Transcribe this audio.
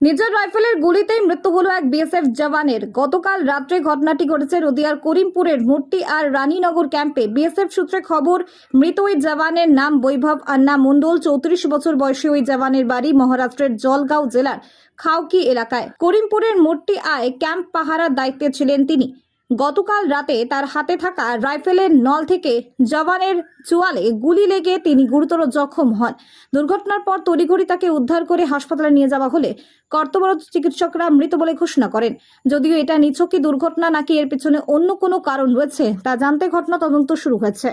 নিজের রাইফেলের গুলিতেই মৃত্যু হলো এক বিএসএফ জওয়ানের। গতকাল রাত্রে ঘটনাটি ঘটেছে নদিয়ার করিমপুরের মুট্টি আর রানীনগর ক্যাম্পে। বিএসএফ সূত্রে খবর, মৃত ওই জওয়ানের নাম বৈভব আন্না মণ্ডল। 34 বছর বয়সী ওই জওয়ানের বাড়ি মহারাষ্ট্রের জলগাঁও জেলার খাওকি এলাকায়। করিমপুরের মুট্টি আয় ক্যাম্প পাহারার দায়িত্বে ছিলেন তিনি। গতকাল রাতে তার হাতে থাকা রাইফেলের নল থেকে জওয়ানের চোয়ালে গুলি লেগে তিনি গুরুতর জখম হন। দুর্ঘটনার পর তড়িঘড়ি তাকে উদ্ধার করে হাসপাতালে নিয়ে যাওয়া হলে কর্তব্যরত চিকিৎসকরা মৃত বলে ঘোষণা করেন। যদিও এটা নিছকই দুর্ঘটনা নাকি এর পিছনে অন্য কোনো কারণ রয়েছে তা জানতে ঘটনা তদন্ত শুরু হয়েছে।